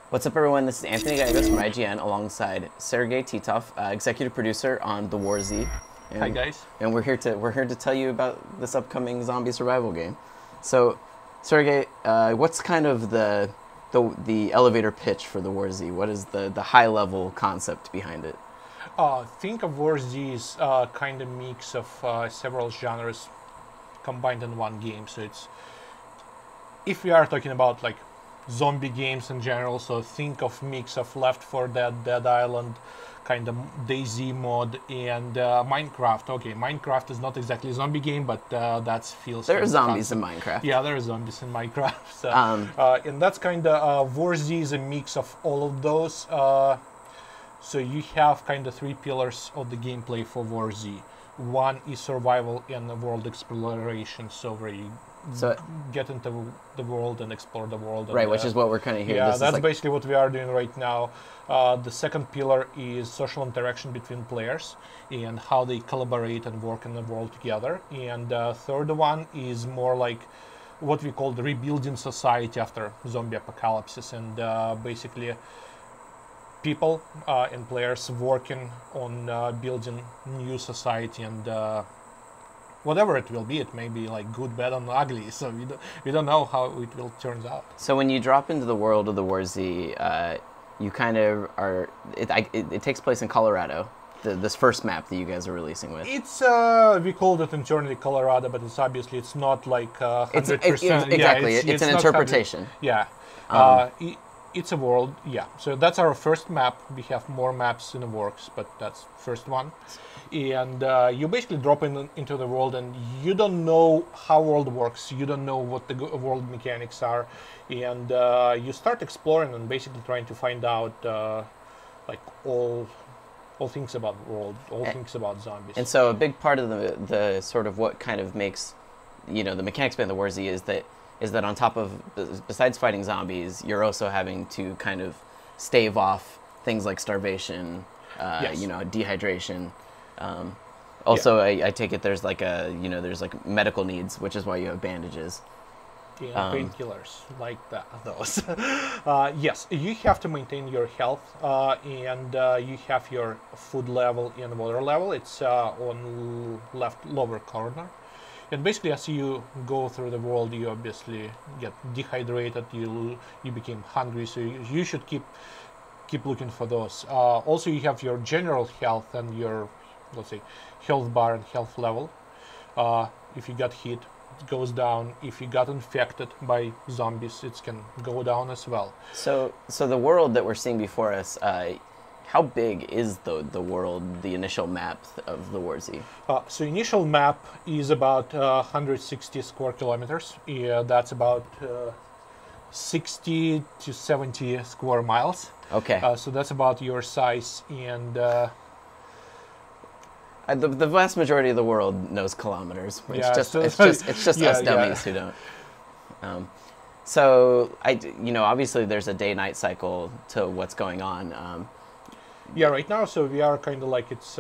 What's up, everyone? This is Anthony Gallegos from IGN alongside Sergey Titov, executive producer on The War Z. And, Hi guys. And we're here to tell you about this upcoming zombie survival game. So, Sergey, what's kind of the elevator pitch for The War Z? What is the high level concept behind it? Think of War Z as kind of mix of several genres combined in one game. So it's, if we are talking about like zombie games in general, so think of mix of Left 4 Dead, Dead Island, kind of DayZ mod, and Minecraft. Okay, Minecraft is not exactly a zombie game, but that feels... There are zombies in Minecraft. Yeah, there are zombies in Minecraft. So, and that's kind of... War Z is a mix of all of those. So you have kind of three pillars of the gameplay for War Z. One is survival and world exploration, so where you get into the world and explore the world. Right, and, which is what we're kind of hearing. Yeah, this that's like... basically what we are doing right now. The second pillar is social interaction between players and how they collaborate and work in the world together. And third one is more like what we call the rebuilding society after zombie apocalypses, and basically people and players working on building new society, and whatever it will be, it may be like good, bad, and ugly. So we don't know how it will turn out. So when you drop into the world of the War Z, you kind of are. It takes place in Colorado. This first map that you guys are releasing with. It's we called it internally Colorado, but it's not like 100%. Exactly. Yeah, it's an interpretation. Yeah. It's a world, yeah. So that's our first map. We have more maps in the works, but that's first one. And you basically drop into the world, and you don't know how world works. You don't know what the world mechanics are, and you start exploring and basically trying to find out like all things about the world, all things about zombies. And so a big part of the sort of what kind of makes, the mechanics behind the War Z is that on top of, besides fighting zombies, you're also having to kind of stave off things like starvation, yes. Dehydration. Also, I take it there's like there's like medical needs, which is why you have bandages. Yeah, painkillers like those. Yes, you have to maintain your health, and you have your food level and water level. It's on left lower corner. And basically, as you go through the world, you obviously get dehydrated. You become hungry, so you should keep looking for those. Also, you have your general health and your, let's say, health bar and health level. If you got hit, it goes down. If you got infected by zombies, it can go down as well. So the world that we're seeing before us, how big is the world, the initial map of the War Z? So initial map is about 160 square kilometers. Yeah, that's about 60 to 70 square miles. Okay. So that's about your size, and the vast majority of the world knows kilometers. Yeah, it's just yeah, us dummies who don't. So obviously there's a day-night cycle to what's going on. Yeah, right now, so we are kind of like it's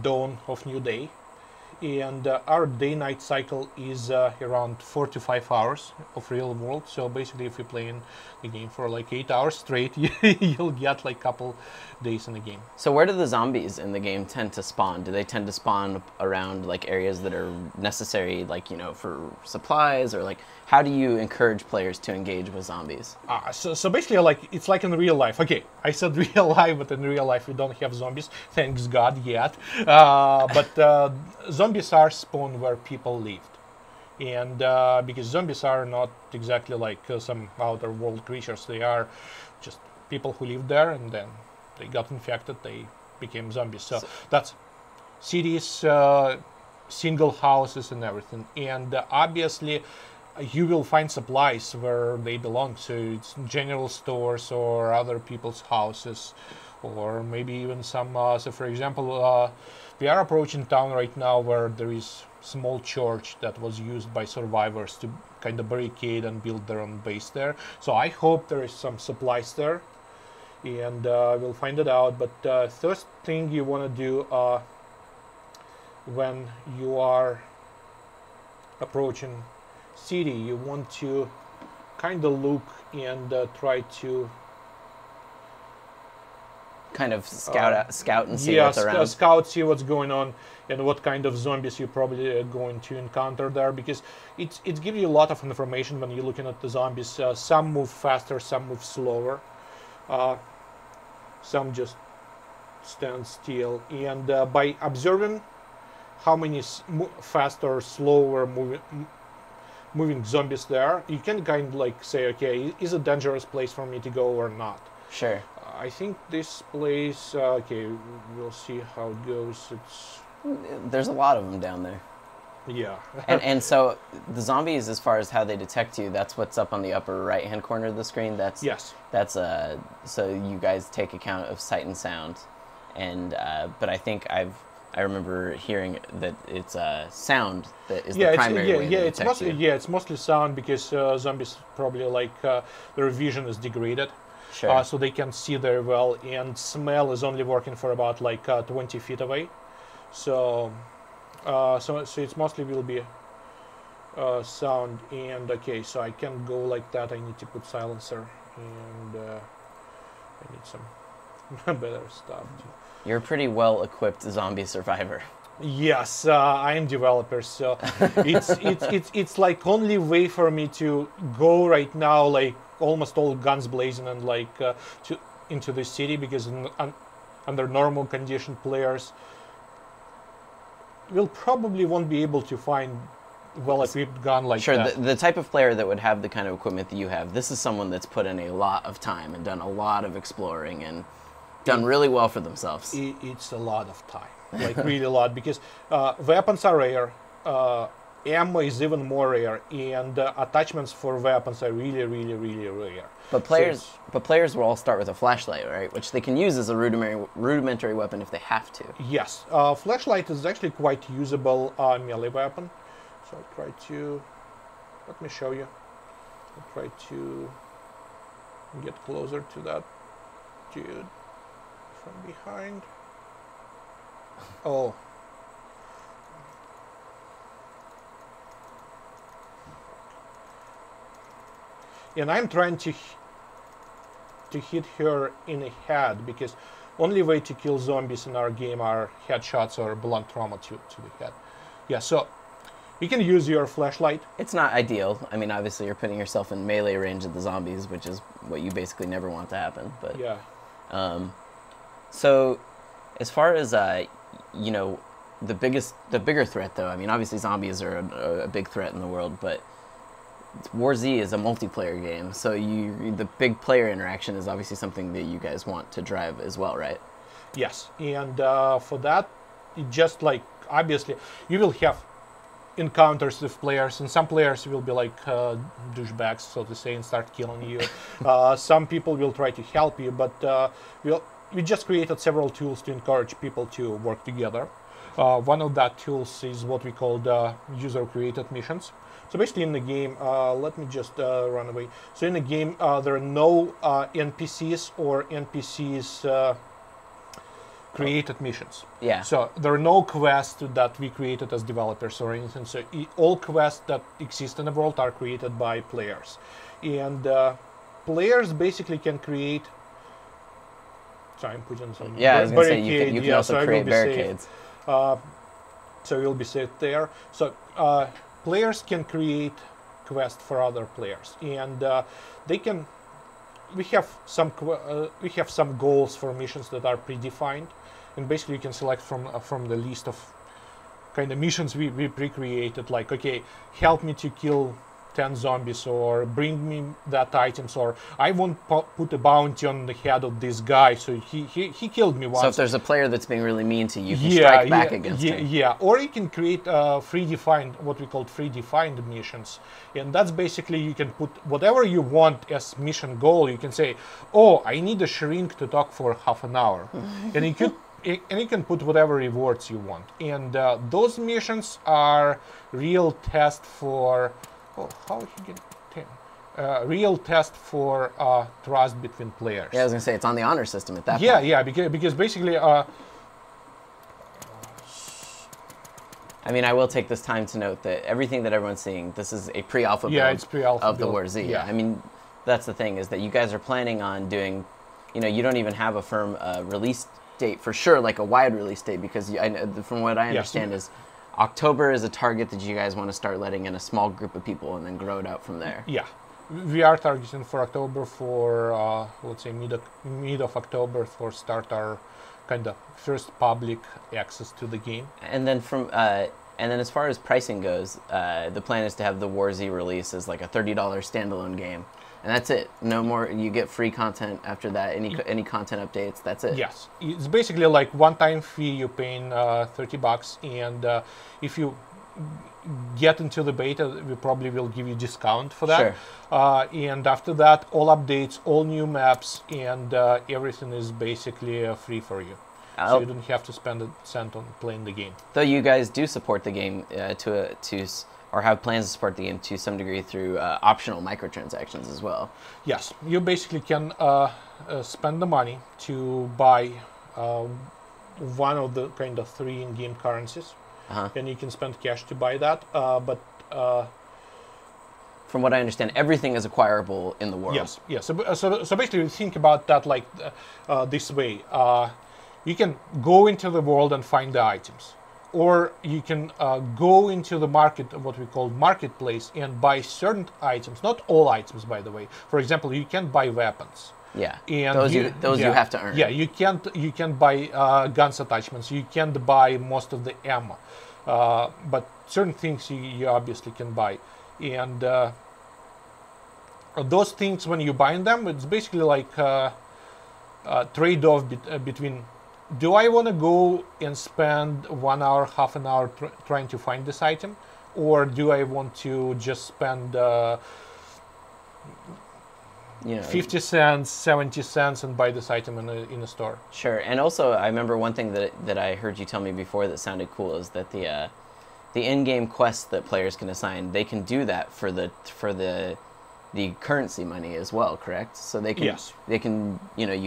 dawn of new day, and our day-night cycle is around 4 to 5 hours of real world. So basically, if you play in the game for like 8 hours straight, you'll get like a couple days in the game. So where do the zombies in the game tend to spawn? Do they tend to spawn around like areas that are necessary, like for supplies, or like how do you encourage players to engage with zombies? So basically, like it's like in real life. Okay, I said real life, but in real life we don't have zombies, thanks God, yet. But zombies are spawned where people lived, and because zombies are not exactly like some outer world creatures, they are just people who lived there, and then they got infected, they became zombies. So that's cities, single houses, and everything. And obviously, you will find supplies where they belong. So it's general stores or other people's houses, or maybe even some. So for example, we are approaching town right now where there is small church that was used by survivors to kind of barricade and build their own base there. So I hope there is some supplies there, and we'll find it out. But first thing you want to do when you are approaching city, you want to kind of look and try to kind of scout and see yeah, what's around. Scout, see what's going on and what kind of zombies you're probably going to encounter there, because it gives you a lot of information when you're looking at the zombies. Some move faster, some move slower, some just stand still, and by observing how many faster or slower moving zombies there, you can kind of like say, okay, is it a dangerous place for me to go or not? Sure. I think this place, okay, we'll see how it goes. There's a lot of them down there. Yeah. and so the zombies, as far as how they detect you, that's what's up on the upper right-hand corner of the screen. Yes. So you guys take account of sight and sound, and but I think I remember hearing that it's sound that is the primary way to detect you. It's mostly sound, because zombies probably like their vision is degraded. Sure. So they can see very well, and smell is only working for about like 20 feet away. So it mostly will be sound. And okay, so I can't go like that. I need to put silencer, and I need some better stuff. You're a pretty well-equipped zombie survivor. Yes, I am developer, so it's like only way for me to go right now, like almost all guns blazing and like into the city, because under normal condition players will probably won't be able to find well-equipped gun like sure, that. the type of player that would have the kind of equipment that you have, this is someone that's put in a lot of time and done a lot of exploring and done really well for themselves. It's a lot of time, like really a lot, because weapons are rare, ammo is even more rare, and attachments for weapons are really, really, really rare. But players will all start with a flashlight, right? Which they can use as a rudimentary weapon if they have to. Yes, flashlight is actually quite usable melee weapon. So I'll try to, let me show you. I'll try to get closer to that dude from behind. Oh. And I'm trying to hit her in the head, because only way to kill zombies in our game are headshots or blunt trauma to the head. Yeah, so you can use your flashlight. It's not ideal. I mean, obviously you're putting yourself in melee range of the zombies, which is what you basically never want to happen. But yeah. So, as far as you know, the bigger threat, though. I mean, obviously zombies are a big threat in the world, but War Z is a multiplayer game, so the big player interaction is obviously something that you guys want to drive as well, right? Yes, and for that, it just like obviously you will have encounters with players, and some players will be like douchebags, so to say, and start killing you. Some people will try to help you, but we just created several tools to encourage people to work together. One of that tools is what we call the user-created missions. So basically in the game, let me just run away. So in the game, there are no NPCs or NPCs created missions. Yeah. So there are no quests that we created as developers or anything. So all quests that exist in the world are created by players. And players basically can create... So I'm putting some I was going to say, you can also so create barricades. So you'll be safe there. So players can create quests for other players, and they can. We have some goals for missions that are predefined, and basically you can select from the list of kind of missions we pre-created. Like, okay, help me to kill 10 zombies, or bring me that items, or I won't put a bounty on the head of this guy, so he killed me once. So if there's a player that's being really mean to you, you can strike back against him. Yeah, or you can create what we call free-defined missions, and that's basically you can put whatever you want as mission goal. You can say, oh, I need a shrink to talk for half an hour, and you can put whatever rewards you want, and those missions are real test for. Oh, how he get 10? Real test for trust between players. Yeah, I was gonna say it's on the honor system at that point. Yeah, because basically. I mean, I will take this time to note that everything that everyone's seeing, this is a pre-alpha build it's pre-alpha of the build. War Z. Yeah. I mean, that's the thing, is that you guys are planning on doing you don't even have a firm release date for sure, like a wide release date, because from what I understand is October is a target that you guys want to start letting in a small group of people and then grow it out from there. Yeah, we are targeting for October, for let's say mid of October, for start our kind of first public access to the game. And then as far as pricing goes, the plan is to have the War Z release as like a $30 standalone game. And that's it. No more. You get free content after that. Any content updates. That's it. Yes, it's basically like one-time fee. You're paying $30, and if you get into the beta, we probably will give you discount for that. Sure. And after that, all updates, all new maps, and everything is basically free for you. So you don't have to spend a cent on playing the game. Though you guys do support the game or have plans to support the game to some degree through optional microtransactions as well. Yes, you basically can spend the money to buy one of the kind of 3 in-game currencies, and you can spend cash to buy that. But from what I understand, everything is acquirable in the world. Yes, yes. So basically, think about that like this way. You can go into the world and find the items. Or you can go into the market, what we call marketplace, and buy certain items, not all items, by the way. For example, you can buy weapons. Yeah, and those you have to earn. Yeah, you can't buy guns attachments. You can't buy most of the ammo, but certain things you obviously can buy. And those things, when you buy them, it's basically like a trade-off between, do I want to go and spend 1 hour, half an hour trying to find this item, or do I want to just spend 50 cents, 70 cents and buy this item in a store? Sure. And also, I remember one thing that I heard you tell me before that sounded cool is that the in-game quests that players can assign, they can do that for the currency money as well, correct? So they can, you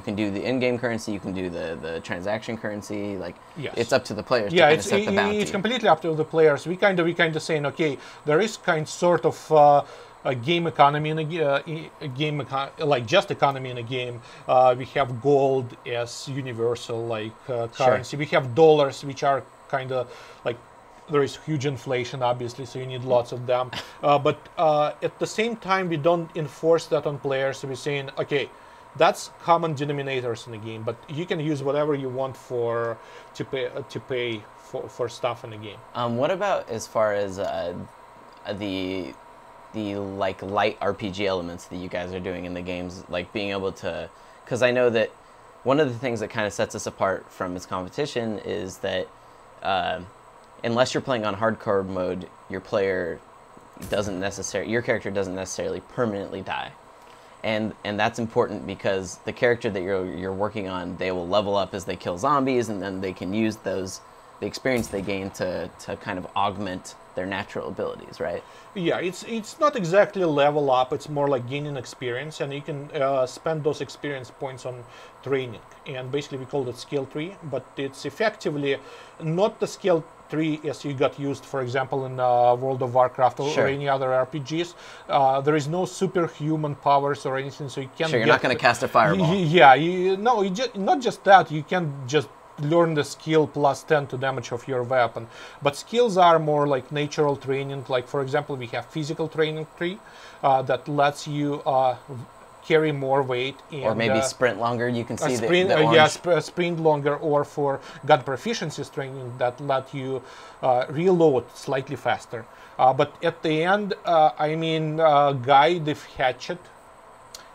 can do the in-game currency, you can do the transaction currency, like it's up to the players to kind of set the bounty. It's completely up to the players. We kind of saying, okay, there is sort of a game economy in a game, like just economy in a game. We have gold as universal currency. Sure. We have dollars, which are kind of like, there is huge inflation, obviously, so you need lots of them. But at the same time, we don't enforce that on players. So we're saying, okay, that's common denominators in the game, but you can use whatever you want to pay for stuff in the game. What about as far as the like light RPG elements that you guys are doing in the games, like being able to, because I know that one of the things that kind of sets us apart from its competition is that unless you're playing on hardcore mode, your character doesn't necessarily permanently die, and that's important because the character that you're working on, they will level up as they kill zombies, and then they can use the experience they gain to kind of augment their natural abilities, right? Yeah, it's not exactly level up. It's more like gaining experience, and you can spend those experience points on training. And basically, we call it skill tree, but it's effectively not the skill tree as you got used, for example, in World of Warcraft or any other RPGs. There is no superhuman powers or anything, so you can't. Sure, you're not going to cast a fireball. Not just that. You can just learn the skill plus 10 to damage of your weapon. But skills are more like natural training. Like, for example, we have physical training tree that lets you carry more weight. And, or maybe sprint longer. You can see the sprint longer. Or for gun proficiency training that let you reload slightly faster. But at the end, guy with hatchet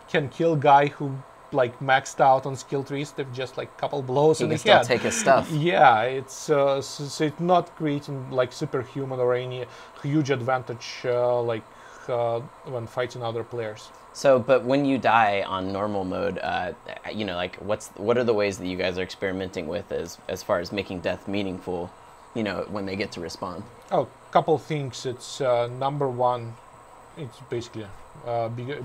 can kill guy who maxed out on skill trees. They've just a couple blows in the head. He can still take his stuff. Yeah, it's it's not creating superhuman or any huge advantage when fighting other players. So, but when you die on normal mode, what are the ways that you guys are experimenting with as far as making death meaningful, when they get to respawn? Oh, couple things. It's number one, it's basically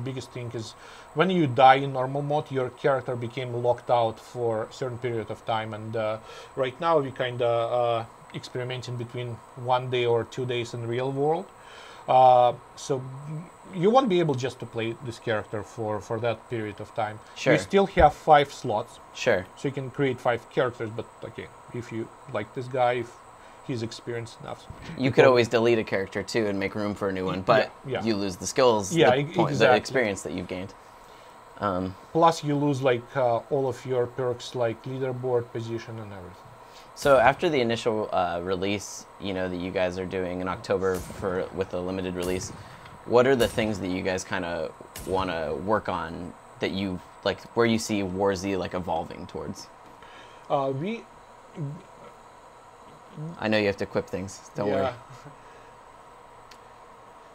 biggest thing is when you die in normal mode, your character became locked out for a certain period of time, and right now we kind of experimenting between 1 day or 2 days in real world. So you won't be able just to play this character for that period of time. Sure. You still have 5 slots, Sure. so you can create 5 characters. But again, if you like this guy, if he's experienced enough, You could always delete a character too and make room for a new one, but yeah. you lose the skills, Yeah, the, the exactly. experience that you've gained. Plus you lose like all of your perks, like leaderboard position and everything. So after the initial release, that you guys are doing in October with a limited release, what are the things that you guys kind of want to work on that you like, where you see War Z like evolving towards? We I know you have to equip things. Don't worry.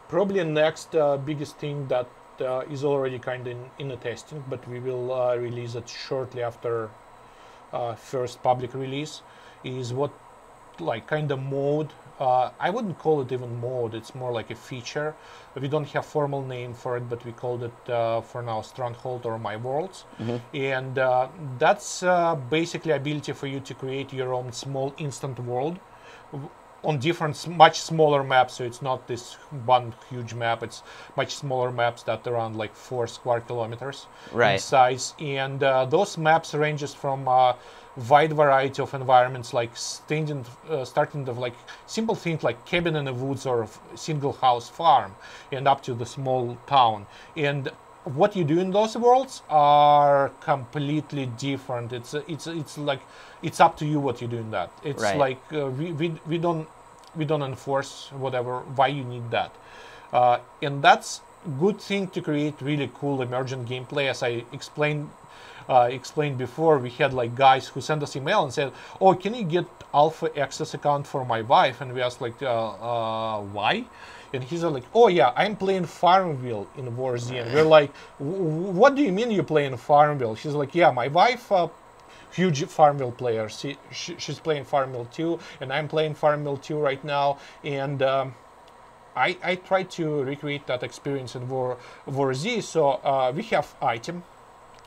Probably next biggest thing that is already kind of in the testing, but we will release it shortly after first public release, is what like kind of mode. I wouldn't call it even mode, it's more like a feature. We don't have formal name for it, but we called it for now Stronghold or My Worlds. And that's basically ability for you to create your own small instant world on different, much smaller maps. So it's not this one huge map, it's much smaller maps that are around like 4 square kilometers in size. And those maps ranges from wide variety of environments, like starting of like simple things like cabin in the woods or a single house farm, and up to the small town. And what you do in those worlds are completely different. It's like it's up to you what you do in that. It's like we don't enforce whatever why you need that, and that's good thing to create really cool emergent gameplay. As I explained before, we had like guys who sent us email and said, "Oh, can you get alpha access account for my wife?" And we asked like, "Why?" And he's like, "Oh yeah, I'm playing Farmville in War Z." And we're like, "What do you mean you're playing Farmville?" She's like, "Yeah, my wife, huge Farmville player. She's playing Farmville 2, and I'm playing Farmville 2 right now." And I try to recreate that experience in War Z. So we have item.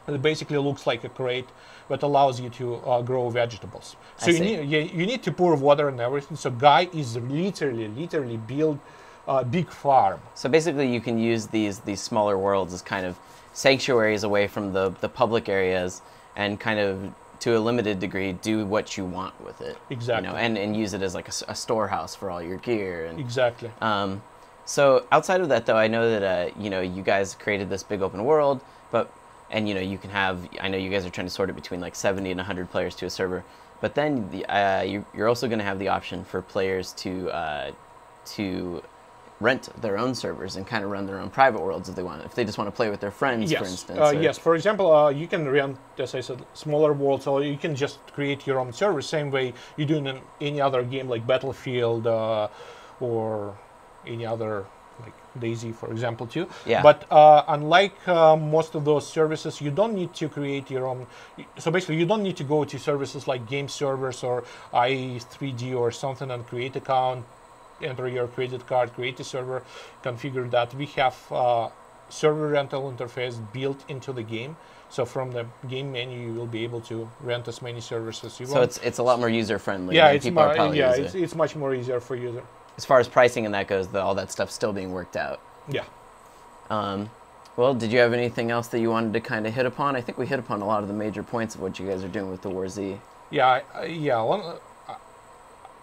It basically looks like a crate that allows you to grow vegetables. So you need to pour water and everything. So guy is literally build a big farm. So basically you can use these smaller worlds as kind of sanctuaries away from the public areas, and kind of to a limited degree do what you want with it. Exactly. And use it as like a storehouse for all your gear. And, exactly. So outside of that though, I know that you guys created this big open world, and you can have, I know you guys are trying to sort it between like 70 and 100 players to a server, but then you're also going to have the option for players to rent their own servers and kind of run their own private worlds if they want, if they just want to play with their friends, for instance. Yes, for example, you can rent, as I said, smaller worlds, or you can just create your own server, same way you do in any other game like Battlefield or any other, like Daisy, for example, too. Yeah. But unlike most of those services, you don't need to create your own. So basically, you don't need to go to services like game servers or i3D or something and create account, enter your credit card, create a server, configure that. We have server rental interface built into the game. So from the game menu, you will be able to rent as many servers as you want. So it's a lot more user friendly. Yeah, it's much more easier for user. As far as pricing and that goes, all that stuff's still being worked out. Yeah. Well, did you have anything else that you wanted to kind of hit upon? I think we hit upon a lot of the major points of what you guys are doing with the War Z. Yeah,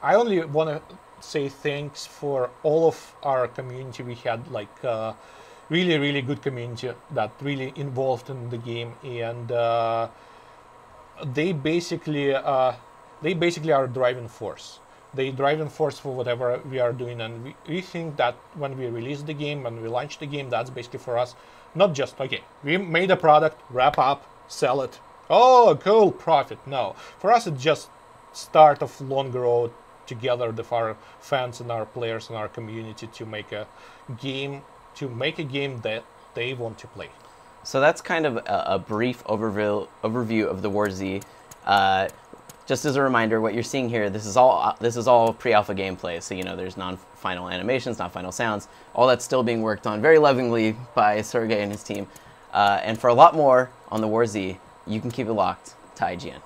I only want to say thanks for all of our community. We had like really good community that really involved in the game, and they basically are driving force. They driving force for whatever we are doing, and we think that when we release the game, when we launch the game, that's basically for us not just okay, we made a product, wrap up, sell it, oh cool, profit. No, for us it's just start of long road together with our fans and our players and our community to make a game that they want to play. So that's kind of a brief overview of the War Z. Just as a reminder, what you're seeing here, this is all pre-alpha gameplay. So there's non-final animations, non-final sounds. All that's still being worked on very lovingly by Sergey and his team. And for a lot more on the War Z, you can keep it locked to IGN.